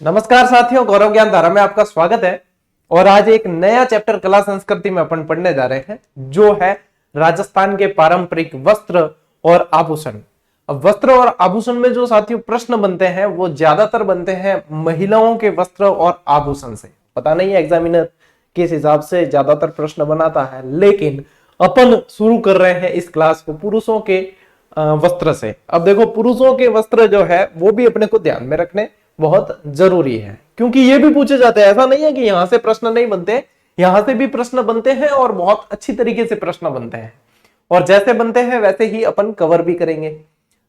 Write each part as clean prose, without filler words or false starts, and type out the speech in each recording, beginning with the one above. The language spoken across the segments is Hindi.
नमस्कार साथियों, गौरव ज्ञान धारा में आपका स्वागत है। और आज एक नया चैप्टर कला संस्कृति में अपन पढ़ने जा रहे हैं, जो है राजस्थान के पारंपरिक वस्त्र और आभूषण। अब वस्त्र और आभूषण में जो साथियों प्रश्न बनते हैं वो ज्यादातर बनते हैं महिलाओं के वस्त्र और आभूषण से। पता नहीं है एग्जामिनर किस हिसाब से ज्यादातर प्रश्न बनाता है, लेकिन अपन शुरू कर रहे हैं इस क्लास को पुरुषों के वस्त्र से। अब देखो, पुरुषों के वस्त्र जो है वो भी अपने को ध्यान में रखने बहुत जरूरी है, क्योंकि ये भी पूछे जाते हैं। ऐसा नहीं है कि यहां से प्रश्न नहीं बनते, यहां से भी प्रश्न बनते हैं और बहुत अच्छी तरीके से प्रश्न बनते हैं। और जैसे बनते हैं वैसे ही अपन कवर भी करेंगे।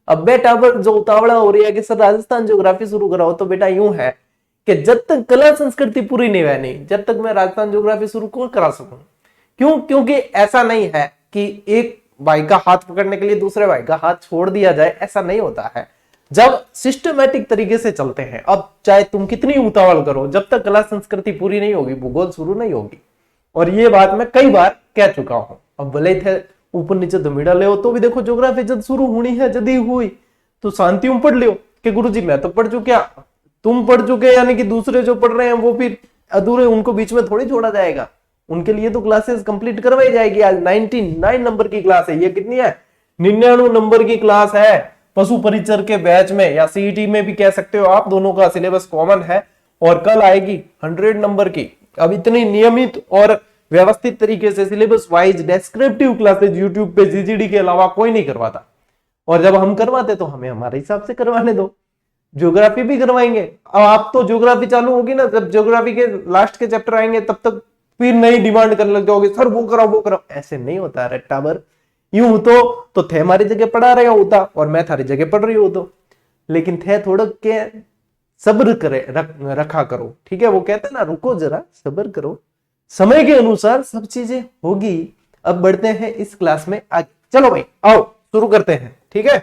अब बेटा जो उतावला हो रही है कि सर राजस्थान ज्योग्राफी शुरू कराओ, तो बेटा यूं है कि जब तक कला संस्कृति पूरी नहीं बनी, जब तक मैं राजस्थान ज्योग्राफी शुरू करा सकूं। क्यों? क्योंकि ऐसा नहीं है कि एक भाई का हाथ पकड़ने के लिए दूसरे भाई का हाथ छोड़ दिया जाए, ऐसा नहीं होता है। जब सिस्टमैटिक तरीके से चलते हैं, अब चाहे तुम कितनी उतावल करो, जब तक कला संस्कृति पूरी नहीं होगी भूगोल शुरू नहीं होगी। और ये बात मैं कई बार कह चुका हूं। अब भले थे ऊपर नीचे धुमिड़ा ले तो भी देखो, ज्योग्राफी जब शुरू होनी है, जदी हुई तो शांति में पढ़ लियो कि गुरुजी मैं तो पढ़ चुका, तुम पढ़ चुके, यानी कि दूसरे जो पढ़ रहे हैं वो फिर अधूरे, उनको बीच में थोड़ी छोड़ा जाएगा। उनके लिए तो क्लासेस कंप्लीट करवाई जाएगी। आज 99 नंबर की क्लास है। ये कितनी है? 99 नंबर की क्लास है। पशु परिचर के बैच में या सीईटी में भी कह सकते हो आप, दोनों का सिलेबस कॉमन है। और कल आएगी 100 नंबर की। अब इतनी नियमित और व्यवस्थित तरीके से syllabus wise descriptive classes YouTube पे जीजीडी के अलावा कोई नहीं करवाता। और जब हम करवाते तो हमें हमारे हिसाब से करवाने दो। ज्योग्राफी भी करवाएंगे। अब आप तो ज्योग्राफी चालू होगी ना, जब ज्योग्राफी के लास्ट के चैप्टर आएंगे तब तक फिर नई डिमांड करने लग जाओगे, सर वो कराओ वो कराओ। ऐसे नहीं होता है टावर। यूं तो थे हमारी जगह पढ़ा रहे होता और मैं थारी जगह पढ़ रही हो तो, लेकिन थे थोड़ा के सब्र करे रखा करो। ठीक है, वो कहते हैं ना, रुको जरा सब्र करो, समय के अनुसार सब चीजें होगी। अब बढ़ते हैं इस क्लास में आगे। चलो भाई आओ शुरू करते हैं। ठीक है,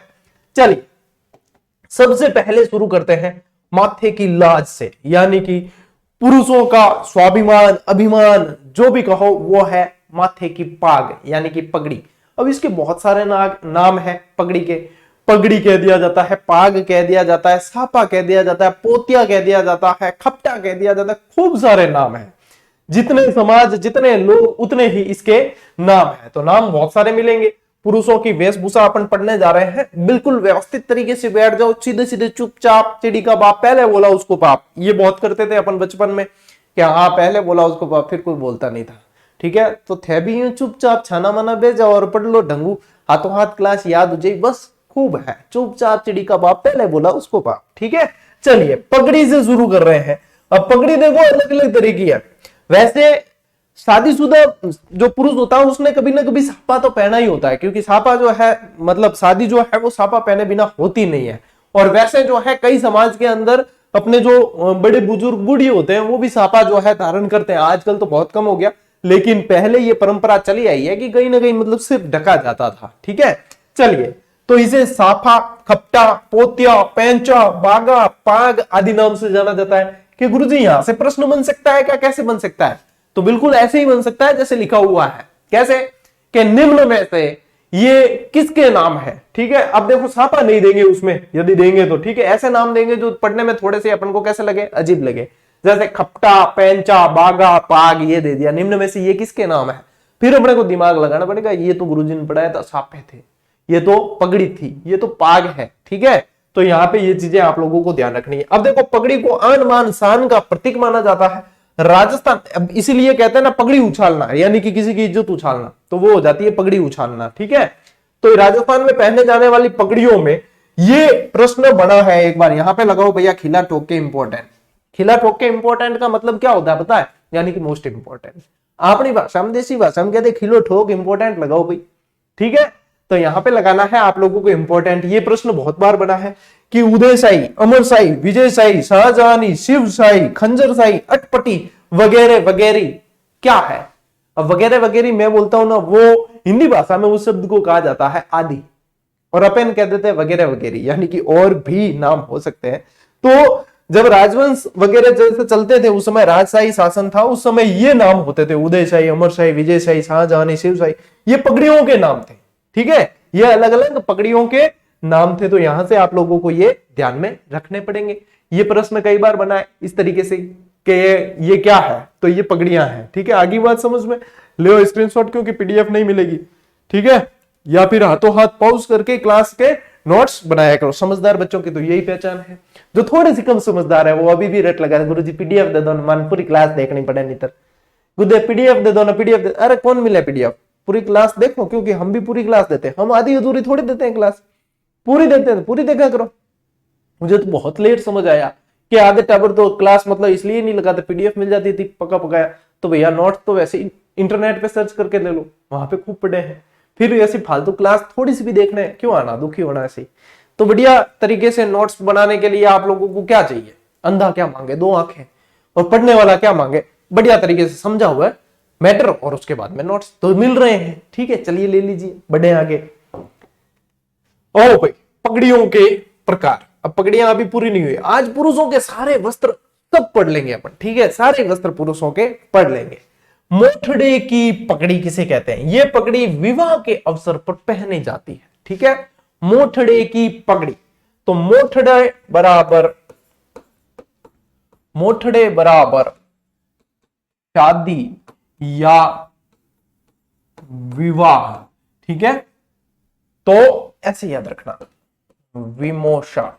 चलिए सबसे पहले शुरू करते हैं माथे की लाज से, यानी कि पुरुषों का स्वाभिमान अभिमान जो भी कहो वो है माथे की पाग, यानी कि पगड़ी। अब इसके बहुत सारे नाम है पगड़ी के। पगड़ी कह दिया जाता है, पाग कह दिया जाता है, सापा कह दिया जाता है, पोतिया कह दिया जाता है, खपटा कह दिया जाता है। खूब सारे नाम है। जितने समाज जितने लोग उतने ही इसके नाम है, तो नाम बहुत सारे मिलेंगे। पुरुषों की वेशभूषा अपन पढ़ने जा रहे हैं। बिल्कुल व्यवस्थित तरीके से बैठ जाओ, सीधे सीधे चुपचाप। चिड़ी का बाप पहले बोला उसको पाप, ये बहुत करते थे अपन बचपन में कि हाँ पहले बोला उसको पाप, फिर कोई बोलता नहीं था। ठीक है, तो थे भी यूं चुपचाप छाना माना बे जाओ और पढ़ लो ढंगू, हाथों हाथ क्लास याद हो जाए, बस खूब है। चुपचाप चिड़ी का बाप पहले बोला उसको पाप। ठीक है, चलिए पगड़ी से शुरू कर रहे हैं। अब पगड़ी देखो अलग अलग तरह की है। वैसे शादीशुदा जो पुरुष होता है उसने कभी ना कभी सापा तो पहना ही होता है, क्योंकि सापा जो है मतलब शादी जो है वो सापा पहने बिना होती नहीं है। और वैसे जो है कई समाज के अंदर अपने जो बड़े बुजुर्ग बूढ़ी होते हैं वो भी सापा जो है धारण करते हैं। आजकल तो बहुत कम हो गया, लेकिन पहले ये परंपरा चली आई है कि कहीं ना कहीं मतलब सिर्फ ढका जाता था। ठीक है, चलिए तो इसे साफा, खपटा, पोतिया, पैंचा, बागा, पाग आदि नाम से जाना जाता है। कि गुरुजी यहां से प्रश्न बन सकता है क्या? कैसे बन सकता है? तो बिल्कुल ऐसे ही बन सकता है जैसे लिखा हुआ है। कैसे? कि निम्न में से ये किसके नाम है। ठीक है, अब देखो सापा नहीं देंगे उसमें, यदि देंगे तो ठीक है ऐसे नाम देंगे जो पढ़ने में थोड़े से अपन को कैसे लगे, अजीब लगे। जैसे खपटा, पैंचा, बागा, पाग ये दे दिया, निम्न में से ये किसके नाम है। फिर अपने को दिमाग लगाना पड़ेगा, ये तो गुरुजी ने पढ़ाया था सापे थे, ये तो पगड़ी थी, ये तो पाग है। ठीक है, तो यहाँ पे ये चीजें आप लोगों को ध्यान रखनी है। अब देखो पगड़ी को आन मान शान का प्रतीक माना जाता है राजस्थान। अब इसीलिए कहते हैं ना पगड़ी उछालना, यानी कि किसी की इज्जत उछालना, तो वो हो जाती है पगड़ी उछालना। ठीक है, तो राजस्थान में पहने जाने वाली पगड़ियों में ये प्रश्न बना है। एक बार यहाँ पे लगाओ भैया, खिला ठोक के इंपॉर्टेंट। खिला ठोक के इंपॉर्टेंट का मतलब क्या होता है पता है? यानी कि मोस्ट इंपॉर्टेंट। अपनी भाषा में, देसी भाषा में कहते खिलो ठोक इंपॉर्टेंट लगाओ भाई। ठीक है, तो यहां पे लगाना है आप लोगों को इंपॉर्टेंट। ये प्रश्न बहुत बार बना है कि उदयशाही, अमरशाही, विजयशाही, शाहजहानी, शिवशाही, खंजरशाही, अटपटी वगैरह वगैरह क्या है। अब वगैरह वगैरह मैं बोलता हूं ना, वो हिंदी भाषा में उस शब्द को कहा जाता है आदि, और अपन कह देते हैं वगैरह वगैरह, यानी कि और भी नाम हो सकते हैं। तो जब राजवंश वगैरह जैसे चलते थे उस समय राजशाही शासन था, उस समय ये नाम होते थे उदयशाही, अमरशाही, विजयशाही, शाहजहानी, शिवशाही। ये पगड़ियों के नाम थे। ठीक है, ये अलग अलग पगड़ियों के नाम थे। तो यहां से आप लोगों को ये ध्यान में रखने पड़ेंगे ये प्रश्न कई बार बना है इस तरीके से कि ये क्या है, तो ये पगड़ियां हैं। ठीक है, आगे बात समझ में ले स्क्रीनशॉट, क्योंकि पीडीएफ नहीं मिलेगी। ठीक है, या फिर हाथों हाथ पॉज करके क्लास के नोट्स बनाया करो। समझदार बच्चों की तो यही पहचान है। जो थोड़े से कम समझदार है वो अभी भी रट लगा, गुरुजी पीडीएफ दे दो ना, मान पूरी क्लास देखनी पड़े, नहीं तो गुरुदेव पीडीएफ दे दो ना, पीडीएफ दे। अरे कौन मिले पीडीएफ, पूरी क्लास देखो, क्योंकि हम भी पूरी क्लास देते हैं। हम आधी अधूरी थोड़ी देते हैं क्लास, पूरी देते हैं, पूरी देखा करो। मुझे तो बहुत लेट समझ आया कि आधे टावर तो क्लास मतलब इसलिए नहीं लगाते, पीडीएफ मिल जाती थी पक्का पकाया। तो भैया नोट्स तो वैसे ही इंटरनेट पे सर्च करके ले लो, वहां पे खूब पड़े हैं। फिर ऐसी फालतू क्लास थोड़ी सी भी देखने क्यों आना, दुखी होना ऐसे ही। तो बढ़िया तरीके से नोट्स बनाने के लिए आप लोगों को क्या चाहिए, अंधा क्या मांगे, दो आंखें, और पढ़ने वाला क्या मांगे, बढ़िया तरीके से समझा हुआ है मैटर, और उसके बाद में नोट्स तो मिल रहे हैं। ठीक है, चलिए ले लीजिए, बढ़े आगे। ओ भाई, पगड़ियों के प्रकार। अब पगड़ियां अभी पूरी नहीं हुई, आज पुरुषों के सारे वस्त्र सब पढ़ लेंगे अपन। ठीक है, सारे वस्त्र पुरुषों के पढ़ लेंगे। मोठड़े की पगड़ी किसे कहते हैं? ये पगड़ी विवाह के अवसर पर पहनी जाती है। ठीक है, मोठड़े की पगड़ी। तो मोठड़े बराबर शादी या विवाह। ठीक है, तो ऐसे याद रखना, विमोशा।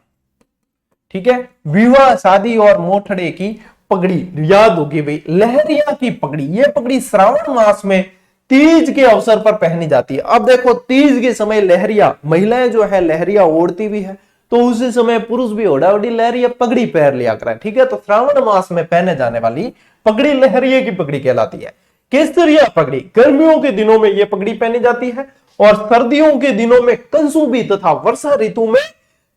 ठीक है, विवाह, शादी और मोठड़े की पगड़ी याद होगी भाई। लहरिया की पगड़ी, ये पगड़ी श्रावण मास में तीज के अवसर पर पहनी जाती है। अब देखो, तीज के समय लहरिया, महिलाएं जो है लहरिया ओढ़ती भी है, तो उसी समय पुरुष भी ओढ़ा ओढ़ी लहरिया पगड़ी पहन लिया करें। ठीक है, तो श्रावण मास में पहने जाने वाली पगड़ी लहरिया की पगड़ी कहलाती है। केसरिया पगड़ी, गर्मियों के दिनों में यह पगड़ी पहनी जाती है, और सर्दियों के दिनों में कंसुबी तथा वर्षा ऋतु में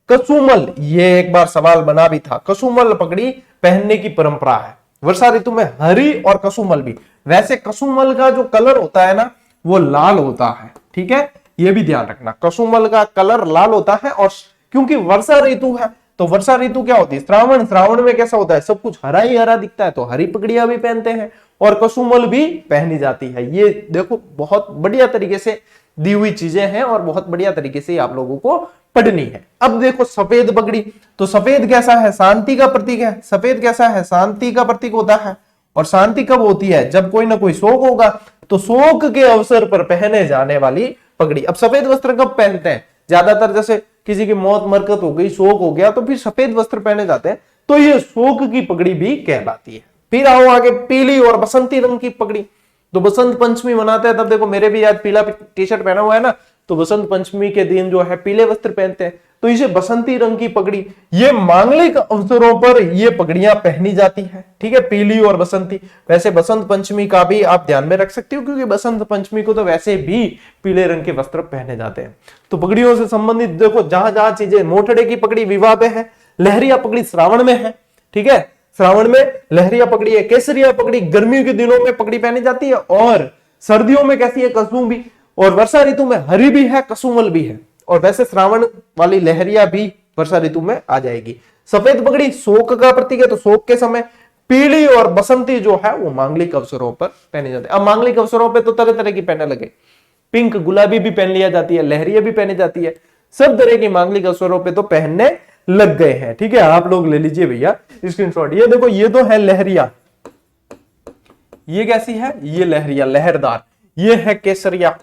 कसुमल, ये एक बार सवाल बना भी था, कसुमल पगड़ी पहनने की परंपरा है। वर्षा ऋतु में हरी और कसुमल भी। वैसे कसुमल का जो कलर होता है ना, वो लाल होता है। ठीक है, ये भी ध्यान रखना, कसुमल का कलर लाल होता है। और क्योंकि वर्षा ऋतु है, तो वर्षा ऋतु क्या होती है, श्रावण में कैसा होता है, सब कुछ हरा ही हरा दिखता है, तो हरी पगड़ियां भी पहनते हैं और कसुमल भी पहनी जाती है। ये देखो, बहुत बढ़िया तरीके से दी हुई चीजें हैं और बहुत बढ़िया तरीके से आप लोगों को पढ़नी है। अब देखो सफेद पगड़ी, तो सफेद कैसा है, शांति का प्रतीक है। सफेद कैसा है, शांति का प्रतीक होता है। और शांति कब होती है, जब कोई ना कोई शोक होगा, तो शोक के अवसर पर पहने जाने वाली पगड़ी। अब सफेद वस्त्र कब पहनते हैं, ज्यादातर जैसे किसी की मौत मरकत हो गई, शोक हो गया, तो फिर सफेद वस्त्र पहने जाते हैं, तो ये शोक की पगड़ी भी कहलाती है। फिर आओ आगे, पीली और बसंती रंग की पगड़ी। तो बसंत पंचमी मनाते हैं, तब देखो मेरे भी आज पीला टी शर्ट पहना हुआ है ना, तो बसंत पंचमी के दिन जो है पीले वस्त्र पहनते हैं, तो इसे बसंती रंग की पगड़ी। ये मांगलिक अवसरों पर ये पगड़ियां पहनी जाती है। ठीक है, पीली और बसंती। वैसे बसंत पंचमी का भी आप ध्यान में रख सकते हो, क्योंकि बसंत पंचमी को तो वैसे भी पीले रंग के वस्त्र पहने जाते हैं। तो पगड़ियों से संबंधित देखो, जहां जहां चीजें, मोठड़े की पगड़ी विवाह पे है, लहरिया पगड़ी श्रावण में है। ठीक है, श्रावण में लहरिया पगड़ी है। केसरिया पगड़ी गर्मियों के दिनों में पगड़ी पहनी जाती है, और सर्दियों में कैसी है, कसुम्बी। और वर्षा ऋतु में हरी भी है, कसुमल भी है। और वैसे श्रावण वाली लहरिया भी वर्षा ऋतु में आ जाएगी। सफेद पगड़ी शोक का प्रतीक है, तो शोक के समय। पीली और बसंती जो है वो मांगलिक अवसरों पर पहने जाते हैं। अब मांगलिक अवसरों पर तो तरह तरह की पहनने लगे, पिंक गुलाबी भी पहन लिया जाती है, लहरिया भी पहनी जाती है, सब तरह की मांगलिक अवसरों पर तो पहनने लग गए हैं। ठीक है, आप लोग ले लीजिए भैया स्क्रीनशॉट। ये देखो, ये तो है लहरिया, ये कैसी है, ये लहरिया लहरदार। ये है केसरिया।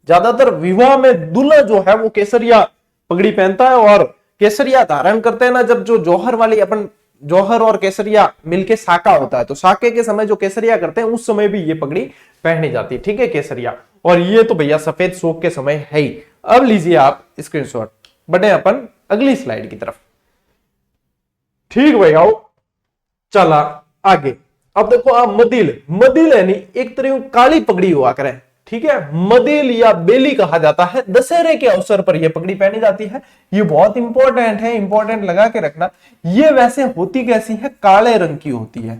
ज्यादातर विवाह में दूल्हा जो है वो केसरिया पगड़ी पहनता है, और केसरिया धारण करते हैं ना जब जो जौहर वाली, अपन जौहर और केसरिया मिलके साका होता है, तो साके के समय जो केसरिया करते हैं उस समय भी ये पगड़ी पहनी जाती है। ठीक है, केसरिया। और ये तो भैया सफेद शोक के समय है ही। अब लीजिए आप स्क्रीनशॉट, बढ़े अपन अगली स्लाइड की तरफ। ठीक भैया, चला आगे। अब देखो आप, मदिल यानी एक तरह काली पगड़ी हुआ करे। ठीक है, मदिल या बेली कहा जाता है। दशहरे के अवसर पर यह पगड़ी पहनी जाती है। ये बहुत इंपॉर्टेंट है, इंपॉर्टेंट लगा के रखना। ये वैसे होती कैसी है, काले रंग की होती है।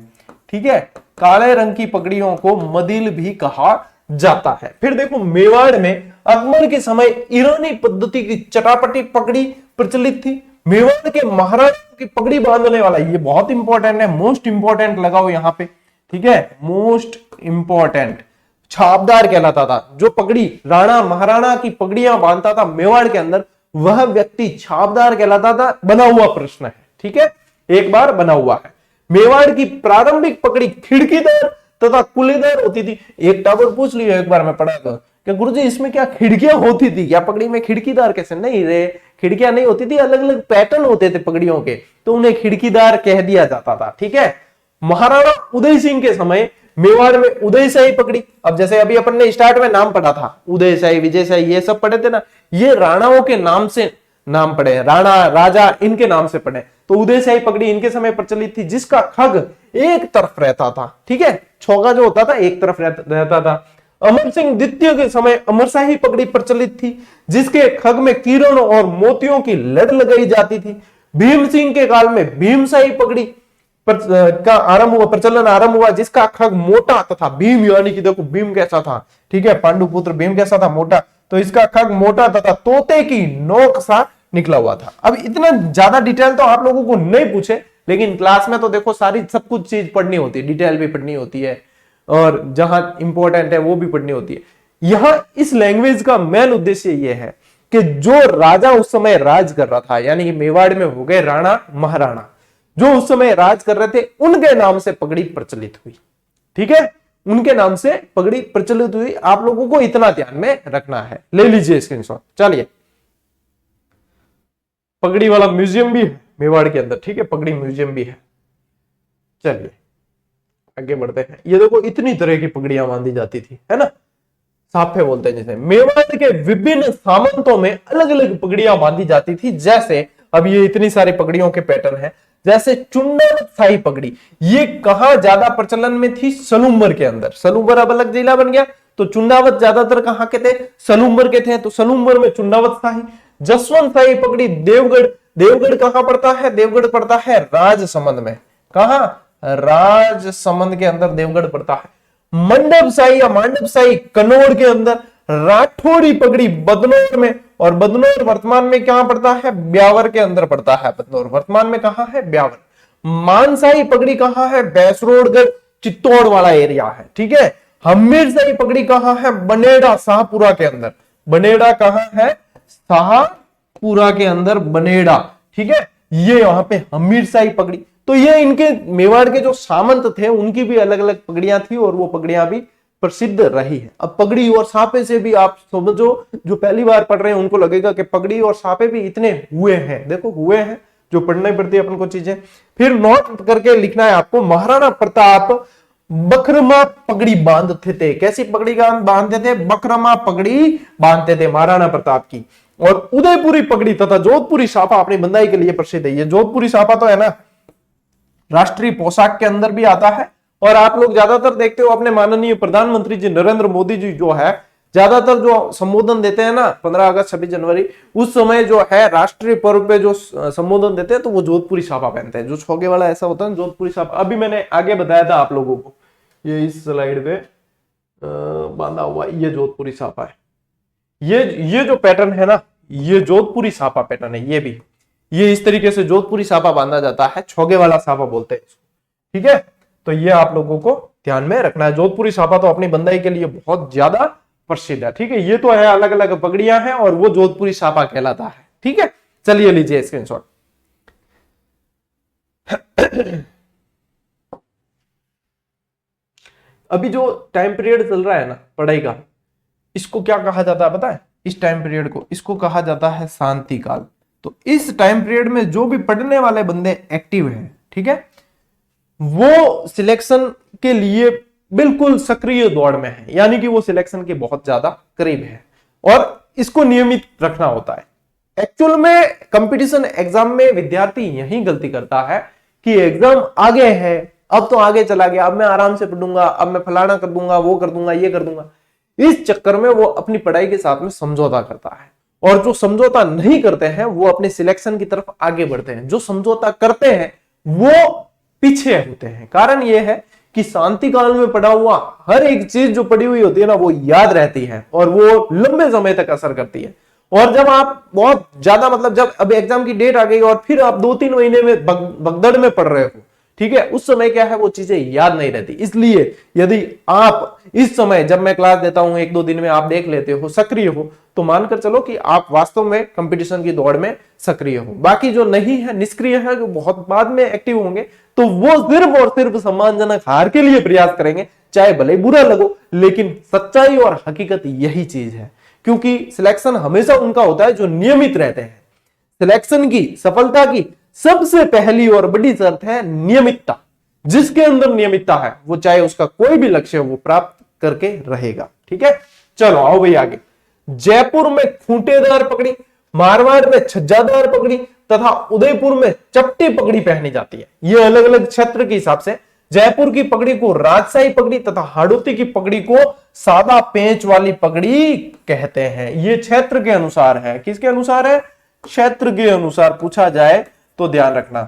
ठीक है, काले रंग की पगड़ियों को मदिल भी कहा जाता है। फिर देखो, मेवाड़ में अकबर के समय ईरानी पद्धति की चटापटी पगड़ी प्रचलित थी। मेवाड़ के महाराजा की पगड़ी बांधने वाला, ये बहुत इंपॉर्टेंट है, मोस्ट इंपॉर्टेंट लगाओ यहां पे। ठीक है, मोस्ट इंपॉर्टेंट, छापदार कहलाता था। जो पगड़ी राणा महाराणा की पगड़ियां बांधता था मेवाड़ के अंदर, वह व्यक्ति छापदार कहलाता था। बना हुआ प्रश्न है, ठीक है, एक बार बना हुआ है। मेवाड़ की प्रारंभिक पगड़ी खिड़कीदार तथा कुलेदार होती थी। एक टावर पूछ लिया एक बार मैं पढ़ा था कि गुरुजी इसमें क्या खिड़कियां होती थी क्या पगड़ी में? खिड़कीदार कैसे? नहीं रे, खिड़कियां नहीं होती थी, अलग अलग पैटर्न होते थे पगड़ियों के, तो उन्हें खिड़कीदार कह दिया जाता था, ठीक है। महाराणा उदय सिंह के समय मेवाड़ में उदयशाही पगड़ी, अब जैसे अभी अपन ने स्टार्ट में नाम पढ़ा था, उदयशाही, विजयशाही, ये सब पढ़े थे ना, ये राणाओं के नाम से नाम पढ़े, राणा, राजा, इनके नाम से पढ़े। तो उदयशाही पगड़ी इनके समय प्रचलित थी, जिसका खग एक तरफ रहता था, ठीक है, छौगा जो होता था एक तरफ रहता था। अमर सिंह द्वितीय के समय अमरशाही पगड़ी प्रचलित थी, जिसके खग में किरण और मोतियों की लड़ लगाई जाती थी। भीम सिंह के काल में भीमशाही पगड़ी का आरंभ हुआ, प्रचलन आरंभ हुआ, जिसका खग मोटा तथा भीम, यानी कि देखो भीम कैसा था, ठीक है, पांडुपुत्र भीम कैसा था? मोटा, तो इसका खग मोटा तथा तोते की नोक सा निकला हुआ था। अब इतना ज्यादा डिटेल तो आप लोगों को नहीं पूछे, लेकिन क्लास में तो देखो सारी सब कुछ चीज पढ़नी होती है, डिटेल भी पढ़नी होती है, और जहां इंपॉर्टेंट है वो भी पढ़नी होती है। यहां इस लैंग्वेज का मेन उद्देश्य यह है कि जो राजा उस समय राज कर रहा था, यानी कि मेवाड़ में हो गए राणा महाराणा, जो उस समय राज कर रहे थे, उनके नाम से पगड़ी प्रचलित हुई, ठीक है, उनके नाम से पगड़ी प्रचलित हुई। आप लोगों को इतना ध्यान में रखना है, ले लीजिए स्क्रीनशॉट। चलिए, पगड़ी वाला म्यूजियम भी है मेवाड़ के अंदर, ठीक है, पगड़ी म्यूजियम भी है। चलिए आगे बढ़ते हैं। ये देखो इतनी तरह की पगड़ियां बांधी जाती थी, है ना, साफे बोलते हैं जिसे। मेवाड़ के विभिन्न सामंतों में अलग अलग पगड़ियां बांधी जाती थी। जैसे अब ये इतनी सारी पगड़ियों के पैटर्न है, जैसे चुन्नावत शाही पगड़ी, ये कहां ज्यादा प्रचलन में थी? सलूम्बर के अंदर। सलूम्बर अब अलग जिला बन गया, तो चुन्नावत ज्यादातर कहां के थे? सलूम्बर के थे, तो सलूम्बर में चुन्नावत शाही। जसवंत शाही पगड़ी देवगढ़, देवगढ़ कहां पड़ता है? देवगढ़ पड़ता है राजसमंद में। कहां? राजसमंद के अंदर देवगढ़ पड़ता है। मंडप शाही या मांडप शाही कन्नौर के अंदर। राठौड़ी पगड़ी बदनौर में, और बदनौर वर्तमान में कहां पड़ता है? ब्यावर के अंदर पड़ता है। बदनौर वर्तमान में कहां है? ब्यावर। मानसाही पगड़ी कहां है? बैसरोडगढ़ चित्तौड़ वाला एरिया है, ठीक है। हमीरशाही पगड़ी कहां है? बनेड़ा शाहपुरा के अंदर। बनेड़ा कहां है? शाहपुरा के अंदर बनेड़ा, ठीक है, ये वहां पे हमीरशाही पगड़ी। तो ये इनके मेवाड़ के जो सामंत थे उनकी भी अलग अलग पगड़ियां थी, और वो पगड़ियां भी प्रसिद्ध रही है। अब पगड़ी और सापे से भी आप समझो, जो पहली बार पढ़ रहे हैं उनको लगेगा कि पगड़ी और सापे भी इतने हुए हैं। देखो हुए हैं, जो पढ़ना ही पड़ती है अपन को चीजें। फिर नोट करके लिखना है आपको, महाराणा प्रताप बकरमा पगड़ी बांधते थे। कैसी पगड़ी बांधते थे? बकरमा पगड़ी बांधते थे महाराणा प्रताप की। और उदयपुरी पगड़ी तथा जोधपुरी साफा अपनी बंदाई के लिए प्रसिद्ध है। ये जोधपुरी साफा तो है ना, राष्ट्रीय पोशाक के अंदर भी आता है। और आप लोग ज्यादातर देखते हो अपने माननीय प्रधानमंत्री जी नरेंद्र मोदी जी जो है, ज्यादातर जो संबोधन देते हैं ना 15 अगस्त 26 जनवरी, उस समय जो है राष्ट्रीय पर्व पे जो संबोधन देते हैं, तो वो जोधपुरी साफा पहनते हैं। जो छोगे वाला ऐसा होता है जोधपुरी साफा। अभी मैंने आगे बताया था आप लोगों को, ये इस स्लाइड पे बांधा हुआ ये जोधपुरी साफा है। ये जो पैटर्न है ना, ये जोधपुरी साफा पैटर्न है। ये भी ये इस तरीके से जोधपुरी साफा बांधा जाता है, छोगे वाला साफा बोलते हैं इसको, ठीक है। तो ये आप लोगों को ध्यान में रखना है। जोधपुरी साफा तो अपनी बंदाई के लिए बहुत ज्यादा प्रसिद्ध है, ठीक है। ये तो है अलग अलग पगड़ियां हैं, और वो जोधपुरी साफा कहलाता है, ठीक है। चलिए लीजिए स्क्रीनशॉट। अभी जो टाइम पीरियड चल रहा है ना पढ़ाई का, इसको क्या कहा जाता है पता है? इस टाइम पीरियड को, इसको कहा जाता है शांति काल। तो इस टाइम पीरियड में जो भी पढ़ने वाले बंदे एक्टिव हैं, ठीक है, वो सिलेक्शन के लिए बिल्कुल सक्रिय दौड़ में है, यानी कि वो सिलेक्शन के बहुत ज्यादा करीब है, और इसको नियमित रखना होता है। एक्चुअल में कंपटीशन एग्जाम में विद्यार्थी यही गलती करता है कि एग्जाम आगे है, अब तो आगे चला गया, अब मैं आराम से पढ़ूंगा, अब मैं फलाना कर दूंगा, वो कर दूंगा, ये कर दूंगा। इस चक्कर में वो अपनी पढ़ाई के साथ में समझौता करता है, और जो समझौता नहीं करते हैं वो अपने सिलेक्शन की तरफ आगे बढ़ते हैं। जो समझौता करते हैं वो पीछे होते हैं। कारण ये है कि शांति काल में पढ़ा हुआ हर एक चीज जो पढ़ी हुई होती है ना, वो याद रहती है, और वो लंबे समय तक असर करती है। और जब आप बहुत ज्यादा, मतलब जब अब एग्जाम की डेट आ गई और फिर आप 2-3 महीने में भगदड़ में पढ़ रहे हो, ठीक है, उस समय क्या है वो चीजें याद नहीं रहती। इसलिए यदि आप इस समय जब मैं क्लास देता हूं 1-2 दिन में आप देख लेते हो, सक्रिय हो, तो मानकर चलो कि आप वास्तव में कंपटीशन की दौड़ में सक्रिय हो। बाकी जो नहीं है, निष्क्रिय है, जो बहुत बाद में एक्टिव होंगे, तो वो सिर्फ और सिर्फ सम्मानजनक हार के लिए प्रयास करेंगे, चाहे भले बुरा लगो, लेकिन सच्चाई और हकीकत यही चीज है। क्योंकि सिलेक्शन हमेशा उनका होता है जो नियमित रहते हैं। सिलेक्शन की सफलता की सबसे पहली और बड़ी शर्त है नियमितता। जिसके अंदर नियमितता है वो चाहे उसका कोई भी लक्ष्य हो वो प्राप्त करके रहेगा। ठीक है, चलो आओ भाई आगे। जयपुर में खूंटेदार पगड़ी, मारवाड़ में छज्जादार पगड़ी तथा उदयपुर में चपटी पगड़ी पहनी जाती है। ये अलग अलग क्षेत्र के हिसाब से जयपुर की पगड़ी को राजशाही पगड़ी तथा हाड़ौती की पगड़ी को सादा पेंच वाली पगड़ी कहते हैं। ये क्षेत्र के अनुसार है। किसके अनुसार है? क्षेत्र के अनुसार पूछा जाए तो ध्यान रखना,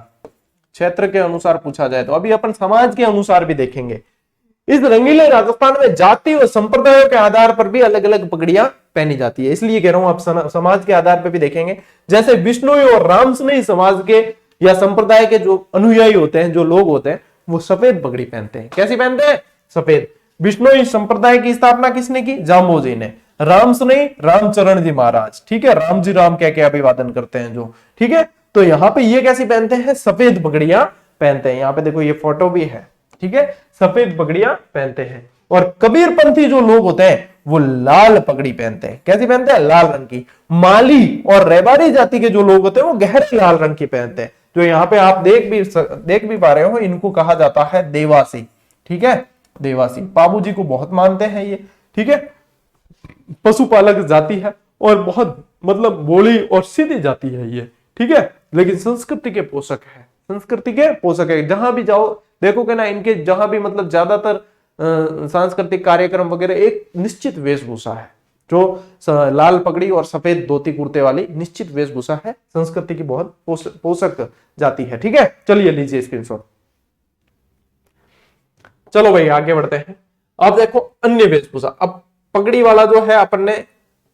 क्षेत्र के अनुसार पूछा जाए तो। अभी अपन समाज के अनुसार भी देखेंगे। इस रंगीले राजस्थान में जाति और संप्रदायों के आधार पर भी अलग अलग पगड़ियां पहनी जाती है। इसलिए कह रहा हूं आप समाज के आधार पर भी देखेंगे। जैसे बिश्नोई और रामसनई समाज के या संप्रदाय के जो अनुयायी होते हैं, जो लोग होते हैं, वो सफेद पगड़ी पहनते हैं। कैसी पहनते हैं? सफेद। बिश्नोई संप्रदाय की स्थापना किसने की? जाम्बो जी ने। रामसनई रामचरण जी महाराज, ठीक है, राम जी राम कह के अभिवादन करते हैं जो, ठीक है। तो यहाँ पे ये कैसी पहनते हैं? सफेद पगड़ियां पहनते हैं। यहाँ पे देखो ये फोटो भी है, ठीक है, सफेद पगड़ियां पहनते हैं। और कबीरपंथी जो लोग होते हैं वो लाल पगड़ी पहनते हैं। कैसी पहनते हैं? लाल रंग की। माली और रेबारी जाति के जो लोग होते हैं वो गहरे लाल रंग की पहनते हैं। जो यहाँ पे आप देख भी पा रहे हो, इनको कहा जाता है देवासी, ठीक है, देवासी। बाबू जी को बहुत मानते हैं ये, ठीक है। पशुपालक जाति है और बहुत मतलब भोली और सीधी जाति है ये, ठीक है, लेकिन संस्कृति के पोषक है, संस्कृति के पोषक है। जहां भी जाओ देखोगे ना, इनके जहां भी मतलब ज्यादातर सांस्कृतिक कार्यक्रम वगैरह एक निश्चित वेशभूषा है, जो लाल पगड़ी और सफेद धोती कुर्ते वाली निश्चित वेशभूषा है, संस्कृति की बहुत पोषक जाति है। ठीक है, चलिए लीजिए स्क्रीनशॉट। चलो भाई आगे बढ़ते हैं। अब देखो अन्य वेशभूषा। अब पगड़ी वाला जो है अपन ने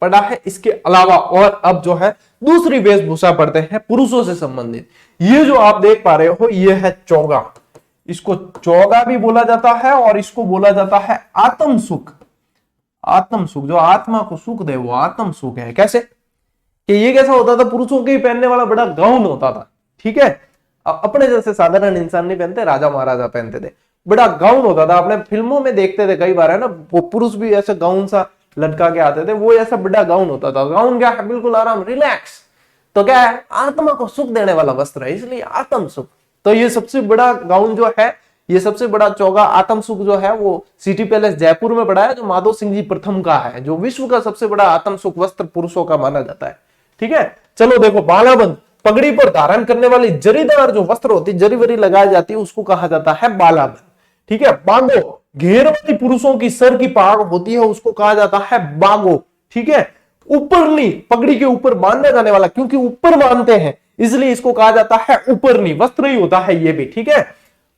पढ़ा है, इसके अलावा और अब जो है दूसरी वेशभूषा पढ़ते हैं पुरुषों से संबंधित। ये जो आप देख पा रहे हो ये है चोगा। इसको चोगा भी बोला जाता है और इसको बोला जाता है आत्म सुख। आत्म सुख, जो आत्मा को सुख दे वो आत्म सुख है। कैसे कि ये कैसा होता था? पुरुषों के पहनने वाला बड़ा गाउन होता था, ठीक है। अपने जैसे साधारण इंसान नहीं पहनते, राजा महाराजा पहनते थे, बड़ा गाउन होता था। आपने फिल्मों में देखते थे कई बार, है ना, वो पुरुष भी ऐसे गाउन सा लटका के आते थे, वो ऐसा बड़ा गाउन होता था। गाउन क्या है? बिल्कुल आराम, रिलैक्स। तो क्या है? आत्मा को सुख देने वाला वस्त्र है, इसलिए आत्म सुख। तो ये सबसे बड़ा गाउन जो है, ये सबसे बड़ा चौगा आत्म सुख जो है वो सिटी पैलेस जयपुर में पड़ा है, जो माधो सिंह जी प्रथम का है, जो विश्व का सबसे बड़ा आत्म सुख वस्त्र पुरुषों का माना जाता है। ठीक है, चलो देखो बालाबंद, पगड़ी पर धारण करने वाली जरीदार जो वस्त्र होती है, जरी वरी लगाई जाती है, उसको कहा जाता है बालाबंद। ठीक है, बागो, घेर वाली पुरुषों की सर की पाग होती है, उसको कहा जाता है बागो। ठीक है, ऊपरनी, पगड़ी के ऊपर बांधा जाने वाला, क्योंकि ऊपर बांधते हैं इसलिए इसको कहा जाता है ऊपरनी वस्त्र ही होता है ये भी। ठीक है,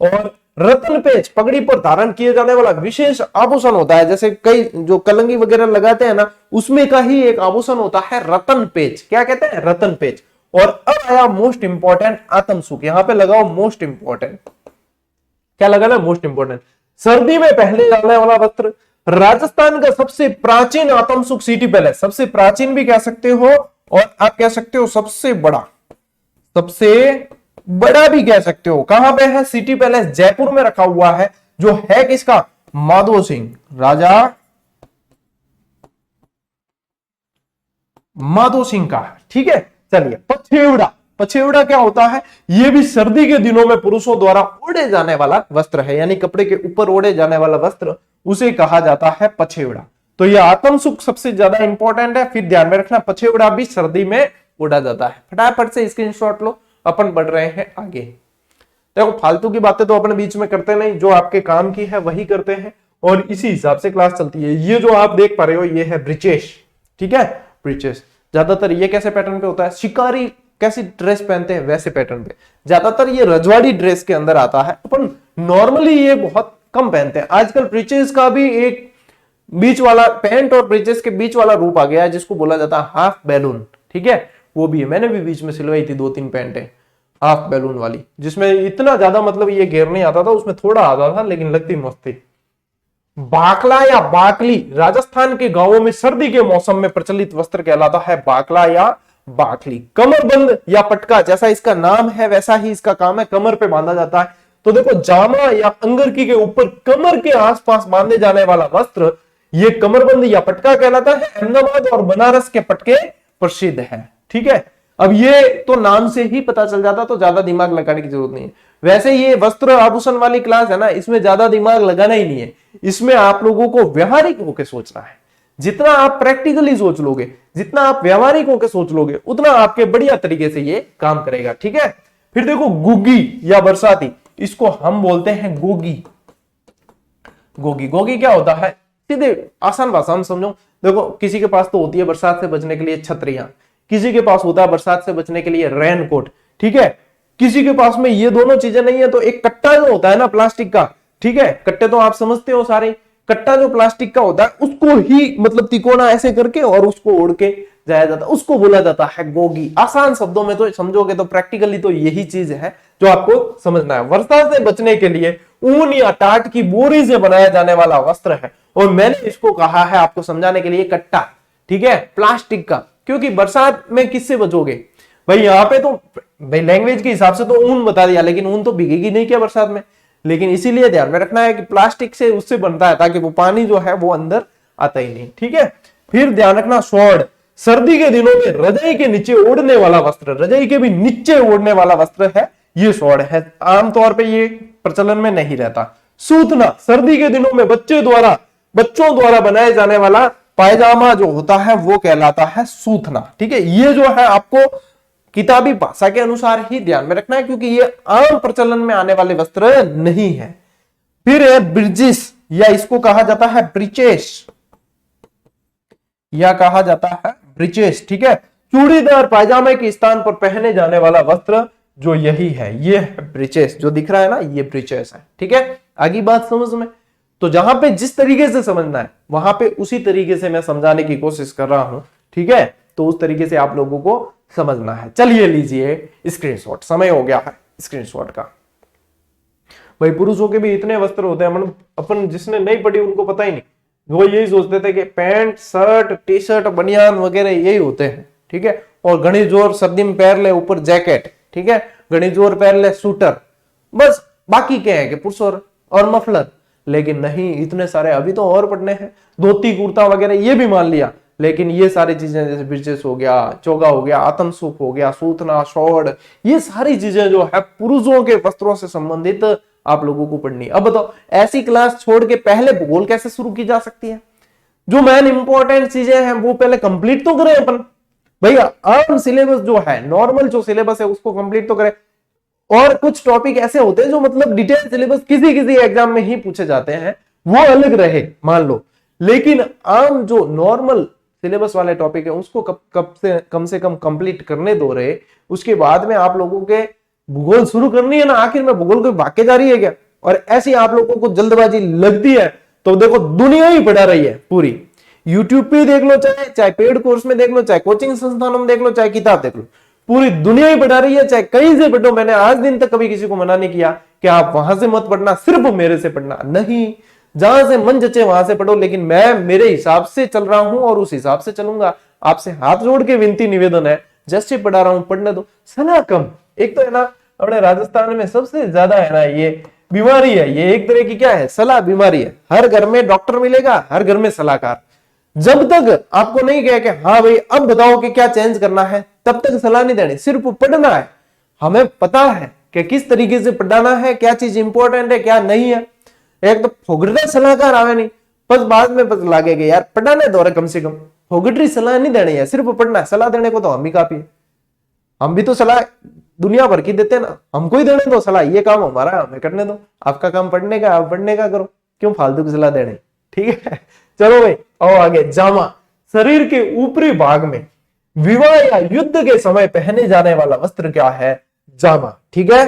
और रत्न पेच, पगड़ी पर धारण किए जाने वाला विशेष आभूषण होता है, जैसे कई जो कलंगी वगैरह लगाते हैं ना, उसमें का ही एक आभूषण होता है रतन पेच। क्या कहते हैं? रतन पेच। और अब आया मोस्ट इंपॉर्टेंट आत्म सुख। यहां पे लगाओ मोस्ट इंपॉर्टेंट। क्या लगाना? Most important. सर्दी में पहने जाने वाला वस्त्र, राजस्थान का सबसे प्राचीन आत्म सुख सिटी पैलेस, सबसे प्राचीन भी कह सकते हो और आप कह सकते हो सबसे बड़ा, सबसे बड़ा भी कह सकते हो। कहां पे है? सिटी पैलेस जयपुर में रखा हुआ है, जो है किसका? माधो सिंह, राजा माधो सिंह का। ठीक है, चलिए पछेवड़ा। पछेवड़ा क्या होता है? यह भी सर्दी के दिनों में पुरुषों द्वारा ओढ़े जाने वाला वस्त्र है, यानी कपड़े के ऊपर ओढ़े जाने वाला वस्त्र, उसे कहा जाता है पछेवड़ा। तो यह आत्म सुख सबसे ज्यादा इंपॉर्टेंट है। फिर ध्यान में रखना पछेवड़ा भी सर्दी में ओढ़ा जाता है। फटाफट से स्क्रीनशॉट लो, अपन बढ़ रहे हैं आगे। देखो फालतू की बातें तो अपने बीच में करते नहीं, जो आपके काम की है वही करते हैं और इसी हिसाब से क्लास चलती है। ये जो आप देख पा रहे हो ये है ब्रीचेस। ठीक है, ब्रीचेस ज्यादातर ये कैसे पैटर्न पे होता है? शिकारी कैसी ड्रेस पहनते हैं वैसे पैटर्न पे, ज्यादातर ये रजवाड़ी ड्रेस के अंदर आता है। अपन नॉर्मली ये बहुत कम पहनते हैं। आजकल ब्रीचेस का भी एक बीच वाला, पैंट और ब्रीचेस के बीच वाला रूप आ गया है, जिसको बोला जाता है हाफ बैलून। ठीक है, वो भी है, मैंने भी बीच में सिलवाई थी 2-3 पैंटें। हाफ बैलून वाली, जिसमें इतना ज्यादा मतलब ये घेर नहीं आता था, उसमें थोड़ा आता था लेकिन लगती मस्त थी। बाकला या बाकली राजस्थान के गांवों में सर्दी के मौसम में प्रचलित वस्त्र कहलाता है बाकला या बाकली। कमरबंद या पटका, जैसा इसका नाम है वैसा ही इसका काम है, कमर पे बांधा जाता है। तो देखो, जामा या अंगरखी के ऊपर कमर के आसपास बांधे जाने वाला वस्त्र ये कमरबंद या पटका कहलाता है। अहमदाबाद और बनारस के पटके प्रसिद्ध है। ठीक है, अब ये तो नाम से ही पता चल जाता, तो ज्यादा दिमाग लगाने की जरूरत नहीं है। वैसे ये वस्त्र आभूषण वाली क्लास है ना, इसमें ज्यादा दिमाग लगाना ही नहीं है। इसमें आप लोगों को व्यवहारिक होकर सोचना है। जितना आप प्रैक्टिकली सोच लोगे, जितना आप व्यवहारिक होकर सोच लोगे, उतना आपके बढ़िया तरीके से ये काम करेगा। ठीक है, फिर देखो, गुग्गी या बरसाती, इसको हम बोलते हैं गोगी। गोगी, गोगी क्या होता है? सीधे आसान भाषा में समझो। देखो, किसी के पास तो होती है बरसात से बचने के लिए छतरियां, किसी के पास होता है बरसात से बचने के लिए रेनकोट। ठीक है, किसी के पास में ये दोनों चीजें नहीं है तो एक कट्टा जो होता है ना प्लास्टिक का, ठीक है, कट्टे तो आप समझते हो सारे, कट्टा जो प्लास्टिक का होता है उसको ही मतलब तिकोना ऐसे करके और उसको ओढ़ के जाया जाता है, उसको बोला जाता है गोगी। आसान शब्दों में तो समझोगे तो प्रैक्टिकली तो यही चीज है जो आपको समझना है। वर्षा से बचने के लिए ऊन या टाट की बोरी से बनाया जाने वाला वस्त्र है, और मैंने इसको कहा है आपको समझाने के लिए कट्टा। ठीक है, प्लास्टिक का, क्योंकि बरसात में किससे बचोगे भाई? यहाँ पे तो भाई लैंग्वेज के हिसाब से तो ऊन बता दिया, लेकिन ऊन तो भीगेगी नहीं क्या बरसात में? लेकिन इसीलिए ध्यान में रखना है कि प्लास्टिक से उससे बनता है, ताकि वो पानी जो है वो अंदर आता ही नहीं। ठीक है, फिर ध्यान रखना, स्वॉर्ड, सर्दी के दिनों में रजाई के नीचे ओढ़ने वाला वस्त्र, रजाई के भी नीचे ओढ़ने वाला वस्त्र है ये स्वॉर्ड है। आमतौर पर ये प्रचलन में नहीं रहता। सूतना, सर्दी के दिनों में बच्चों द्वारा बनाए जाने वाला पायजामा जो होता है वो कहलाता है सूतना। ठीक है, ये जो है आपको किताबी भाषा के अनुसार ही ध्यान में रखना है, क्योंकि ये आम प्रचलन में आने वाले वस्त्र नहीं है। फिर है ब्रिजिस, या इसको कहा जाता है ब्रिचेस, या कहा जाता है ब्रिचेस। ठीक है, चूड़ीदार पायजामे के स्थान पर पहने जाने वाला वस्त्र जो यही है, ये है ब्रिचेस। जो दिख रहा है ना, ये ब्रिचेस है। ठीक है, आगे बात समझ में। तो जहां पे जिस तरीके से समझना है वहां पे उसी तरीके से मैं समझाने की कोशिश कर रहा हूं। ठीक है, तो उस तरीके से आप लोगों को समझना है। चलिए लीजिए स्क्रीनशॉट, समय हो गया है स्क्रीनशॉट का। भाई पुरुषों के भी इतने वस्त्र होते हैं, मतलब अपन जिसने नहीं पढ़ी उनको पता ही नहीं, वो यही सोचते थे कि पैंट शर्ट टी शर्ट बनियान वगैरह यही होते हैं। ठीक है, और घनी जोर सर्दी में पहन ले ऊपर जैकेट, ठीक है, घनी जोर पहन ले सूटर, बस बाकी क्या है कि पुरुष और मफलर। लेकिन नहीं, इतने सारे अभी तो और पढ़ने हैं, धोती कुर्ता वगैरह ये भी मान लिया, लेकिन ये सारी चीजें जैसे ब्रिजेस हो गया, चोगा हो गया, आतमसुख हो गया, सूतना, शॉर्ट, ये सारी चीजें जो है पुरुषों के वस्त्रों से संबंधित आप लोगों को पढ़नी। अब बताओ, ऐसी क्लास छोड़ के पहले भूगोल कैसे शुरू की जा सकती है? जो मेन इंपॉर्टेंट चीजें हैं वो पहले कंप्लीट तो करें अपन। भैया आम सिलेबस जो है, नॉर्मल जो सिलेबस है उसको कंप्लीट तो करें। और कुछ टॉपिक ऐसे होते हैं जो मतलब डिटेल सिलेबस किसी एग्जाम में ही पूछे जाते हैं, वो अलग रहे मान लो, लेकिन आम जो नॉर्मल सिलेबस वाले टॉपिक है उसको कम से कम कंप्लीट करने दो रहे। उसके बाद में आप लोगों के भूगोल शुरू करनी है ना, आखिर में भूगोल को भाग के जा रही है क्या? और ऐसी आप लोगों को जल्दबाजी लगती है तो देखो दुनिया ही पढ़ा रही है पूरी। यूट्यूब पे देख लो, चाहे पेड कोर्स में देख लो, चाहे कोचिंग संस्थानों में देख लो, चाहे किताब देख लो, पूरी दुनिया ही पढ़ा रही है, चाहे कहीं से पढ़ो। मैंने आज दिन तक कभी किसी को मना नहीं किया कि आप वहां से मत पढ़ना, सिर्फ मेरे से पढ़ना। नहीं, जहां से मन जचे वहां से पढ़ो, लेकिन मैं मेरे हिसाब से चल रहा हूं और उस हिसाब से चलूंगा। आपसे हाथ जोड़ के विनती निवेदन है, जैसे पढ़ा रहा हूं पढ़ने दो। सलाह कम, एक तो है ना अपने राजस्थान में सबसे ज्यादा है ना ये बीमारी है, ये एक तरह की क्या है, सलाह बीमारी है। हर घर में डॉक्टर मिलेगा, हर घर में सलाहकार। जब तक आपको नहीं कहे कि हाँ भाई अब बताओ कि क्या चेंज करना है, तब तक सलाह नहीं देनी, सिर्फ पढ़ना है। हमें पता है कि किस तरीके से पढ़ाना है, क्या चीज इंपॉर्टेंट है क्या नहीं है। एक तो फोगटरी सलाहकार आवे नहीं, बस बाद में पता लगेगा यार पढ़ाने दो कम से कम, फोगटरी सलाह नहीं देनी है, सिर्फ पढ़ना है। सलाह देने को तो हम ही काफी है, हम भी तो सलाह दुनिया भर की देते ना, हमको ही देने दो सलाह, ये काम हमारा है हमें करने दो। आपका काम पढ़ने का, आप पढ़ने का करो, क्यों फालतू की सलाह देने। ठीक है, चलो भाई आओ आगे। जामा, शरीर के ऊपरी भाग में विवाह या युद्ध के समय पहने जाने वाला वस्त्र क्या है? जामा। ठीक है,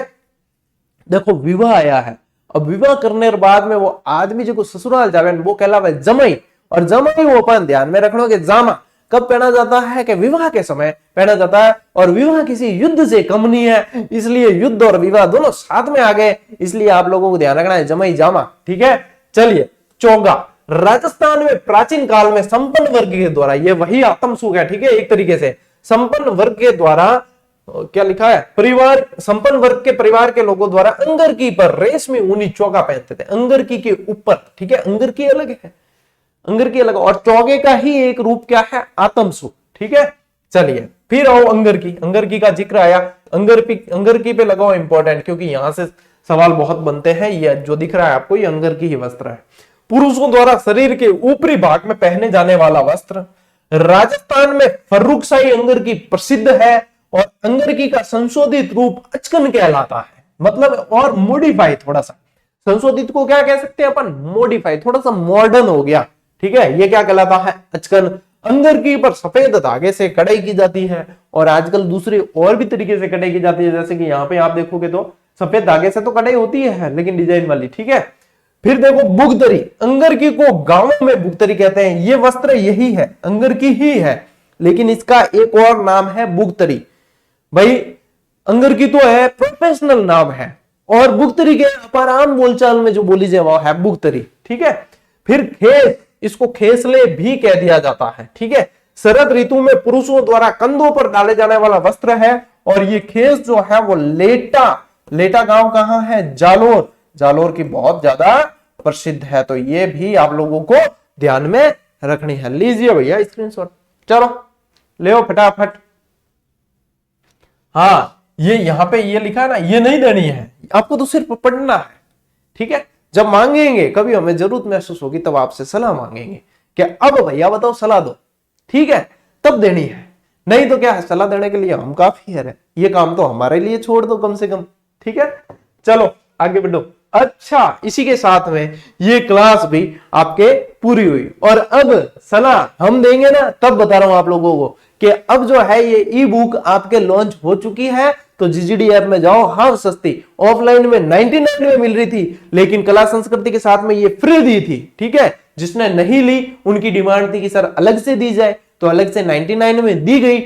देखो विवाह आया है, अब विवाह करने के बाद में वो आदमी जो ससुराल जावे वो कहलावे जमाई, और जमाई वो अपन ध्यान में रखना कि जामा। कब पहना जाता है कि विवाह के समय पहना जाता है, और विवाह किसी युद्ध से कम नहीं है, इसलिए युद्ध और विवाह दोनों साथ में आ गए, इसलिए आप लोगों को ध्यान रखना है जमाई जामा। ठीक है, चलिए चौगा, राजस्थान में प्राचीन काल में संपन्न वर्ग के द्वारा, ये वही आत्म सुख है, ठीक है, एक तरीके से संपन्न वर्ग के द्वारा क्या लिखा है, परिवार, संपन्न वर्ग के परिवार के लोगों द्वारा अंगरकी पर रेशमी ऊनी चौका पहनते थे, अंगरकी के ऊपर। ठीक है, अंगरकी अलग है, अंगरकी अलग, और चौके का ही एक रूप क्या है, आत्म सुख। ठीक है, चलिए फिर आओ अंगरकी, अंगरकी का जिक्र आया, अंगरकी पे लगाओ इंपॉर्टेंट, क्योंकि यहां से सवाल बहुत बनते हैं। ये जो दिख रहा है आपको, ये अंगरकी ही वस्त्र है, पुरुषों द्वारा शरीर के ऊपरी भाग में पहने जाने वाला वस्त्र। राजस्थान में फर्रुखशाही अंगरकी प्रसिद्ध है, और अंगरकी का संशोधित रूप अचकन कहलाता है, मतलब और मॉडिफाई, थोड़ा सा संशोधित को क्या कह सकते हैं अपन, मॉडिफाई, थोड़ा सा मॉडर्न हो गया। ठीक है, ये क्या कहलाता है, अचकन। अंगरकी पर सफेद धागे से कढ़ाई की जाती है, और आजकल दूसरे और भी तरीके से कढ़ाई की जाती है, जैसे कि यहाँ पे आप देखोगे तो सफेद धागे से तो कढ़ाई होती है, लेकिन डिजाइन वाली। ठीक है, फिर देखो बुगदरी, अंगरकी को गांवों में बुगदरी कहते हैं, ये वस्त्र यही है, अंगरकी ही है, लेकिन इसका एक और नाम है बुगदरी। भाई अंगरकी तो है प्रोफेशनल नाम है, और बुगदरी के अपार आम बोलचाल में जो बोली जाए वो है बुगदरी। ठीक है, फिर खेस, इसको खेसले भी कह दिया जाता है। ठीक है, शरद ऋतु में पुरुषों द्वारा कंधों पर डाले जाने वाला वस्त्र है, और ये खेस जो है वो लेटा, लेटा गांव कहां है, जालोर, जालोर की बहुत ज्यादा प्रसिद्ध है, तो ये भी आप लोगों को ध्यान में रखनी है। लीजिए भैया स्क्रीनशॉट, चलो ले फटाफट। हाँ, ये यहां पे ये लिखा है ना, ये नहीं देनी है आपको, तो सिर्फ पढ़ना है। ठीक है, जब मांगेंगे कभी हमें जरूरत महसूस होगी तब आपसे सलाह मांगेंगे कि अब भैया बताओ सलाह दो, ठीक है, तब देनी है, नहीं तो क्या है, सलाह देने के लिए हम काफी है, ये काम तो हमारे लिए छोड़ दो कम से कम। ठीक है, चलो आगे बढ़ो। अच्छा, इसी के साथ में ये क्लास भी आपके पूरी हुई, और अब सलाह हम देंगे ना, तब बता रहा हूं आप लोगों को कि अब जो है ये ई बुक आपके लॉन्च हो चुकी है, तो जीजीडी ऐप में जाओ, हाँ सस्ती, ऑफलाइन में 99 में मिल रही थी, लेकिन कला संस्कृति के साथ में ये फ्री दी थी। ठीक है, जिसने नहीं ली उनकी डिमांड थी कि सर अलग से दी जाए, तो अलग से 99 में दी गई,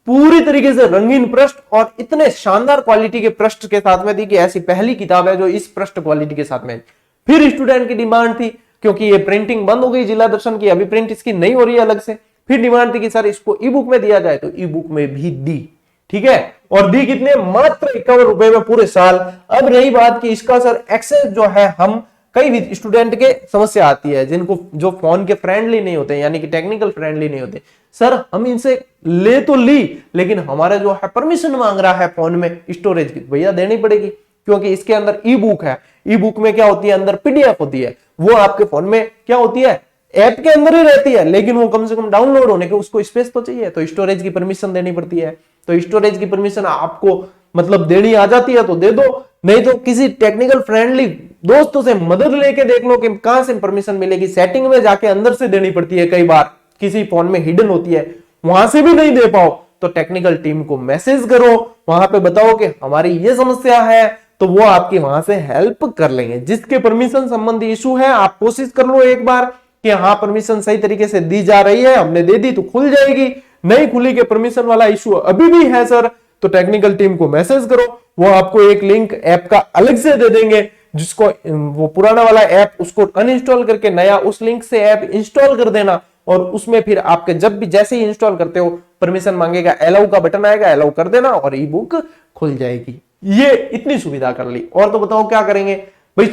पूरी तरीके से रंगीन पृष्ठ और इतने शानदार क्वालिटी के पृष्ठ के साथ में दी कि ऐसी पहली किताब है जो इस पृष्ठ क्वालिटी के साथ में। फिर स्टूडेंट की डिमांड थी, क्योंकि ये प्रिंटिंग बंद हो गई जिला दर्शन की, अभी प्रिंट इसकी नहीं हो रही है अलग से, फिर डिमांड थी कि सर इसको ई बुक में दिया जाए, तो ई बुक में भी दी। ठीक है, और दी कितने, मात्र 51 रुपए में पूरे साल। अब रही बात कि इसका सर एक्सेस जो है, हम कई भी स्टूडेंट के समस्या आती है जिनको, जो फोन के फ्रेंडली नहीं होते, यानी कि टेक्निकल फ्रेंडली नहीं होते, सर हम इनसे ले तो ली, लेकिन हमारा जो है परमिशन मांग रहा है फोन में स्टोरेज की, भैया देनी पड़ेगी, क्योंकि इसके अंदर ई बुक है। ई बुक में क्या होती है, अंदर पीडीएफ होती है, वो आपके फोन में क्या होती है, ऐप के अंदर ही रहती है, लेकिन वो कम से कम डाउनलोड होने के उसको स्पेस तो चाहिए, तो स्टोरेज की परमिशन देनी पड़ती है। तो स्टोरेज की परमिशन आपको मतलब देनी आ जाती है तो दे दो, नहीं तो किसी टेक्निकल फ्रेंडली दोस्तों से मदद लेके देख लो कि कहां से परमिशन मिलेगी। सेटिंग में जाके अंदर से देनी पड़ती है, कई बार किसी फोन में हिडन होती है, वहां से भी नहीं दे पाओ तो टेक्निकल टीम को मैसेज करो, वहां पे बताओ कि हमारी ये समस्या है, तो वो आपकी वहां से हेल्प कर लेंगे। जिसके परमिशन संबंधी इशू है, आप कोशिश कर लो एक बार कि हाँ परमिशन सही तरीके से दी जा रही है, हमने दे दी तो खुल जाएगी, नहीं खुली के परमिशन वाला इशू अभी भी है सर, तो टेक्निकल टीम को मैसेज करो, वो आपको एक लिंक ऐप का अलग से दे देंगे, जिसको वो पुराना वाला ऐप उसको अनइंस्टॉल करके नया उस लिंक से ऐप इंस्टॉल कर देना, और उसमें फिर आपके जब भी जैसे ही इंस्टॉल करते हो परमिशन मांगेगा, अलाउ का बटन आएगा, अलाउ कर देना और ई बुक खुल जाएगी। ये इतनी सुविधा कर ली, और तो बताओ क्या करेंगे भाई,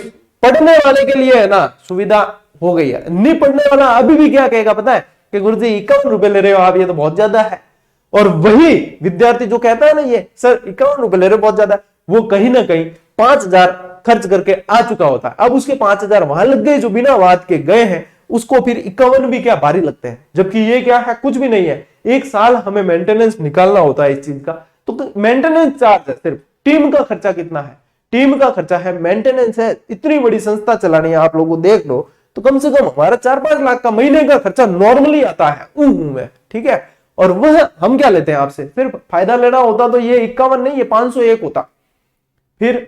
पढ़ने वाले के लिए है ना सुविधा हो गई है, नहीं पढ़ने वाला अभी भी क्या कहेगा पता है कि गुरुजी 51 रुपए ले रहे हो आप, ये तो बहुत ज्यादा है। और वही विद्यार्थी जो कहता है ना ये सर 51 रुपए ले रहे हो बहुत ज्यादा, वो कहीं ना कहीं 5000 खर्च करके आ चुका होता है, अब उसके 5000 वहां लग गए जो बिना बात के गए हैं, उसको फिर 51 भी क्या भारी लगते हैं, जबकि ये क्या है, कुछ भी नहीं है। एक साल हमें मेंटेनेंस निकालना होता है इस चीज का, तो मेंटेनेंस चार्ज है, सिर्फ टीम का खर्चा कितना है, टीम का खर्चा है, मेंटेनेंस है, इतनी बड़ी संस्था चलानी है, आप लोगों देख लो तो कम से कम हमारा 4-5 लाख का महीने का खर्चा नॉर्मली आता है में, ठीक है। और वह हम क्या लेते हैं आपसे, सिर्फ फायदा लेना होता तो ये 51 नहीं, ये 501 होता। फिर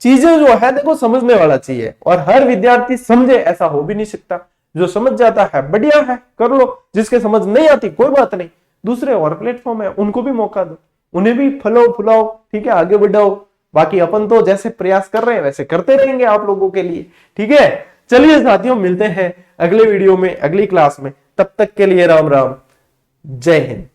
चीजें जो है देखो समझने वाला चाहिए, और हर विद्यार्थी समझे ऐसा हो भी नहीं सकता। जो समझ जाता है बढ़िया है, कर लो, जिसके समझ नहीं आती कोई बात नहीं, दूसरे और प्लेटफॉर्म है उनको भी मौका दो, उन्हें भी फलो फुलाओ, ठीक है, आगे बढ़ाओ। बाकी अपन तो जैसे प्रयास कर रहे हैं वैसे करते रहेंगे आप लोगों के लिए, ठीक है। चलिए साथियों, मिलते हैं अगले वीडियो में, अगली क्लास में, तब तक के लिए राम राम, जय हिंद।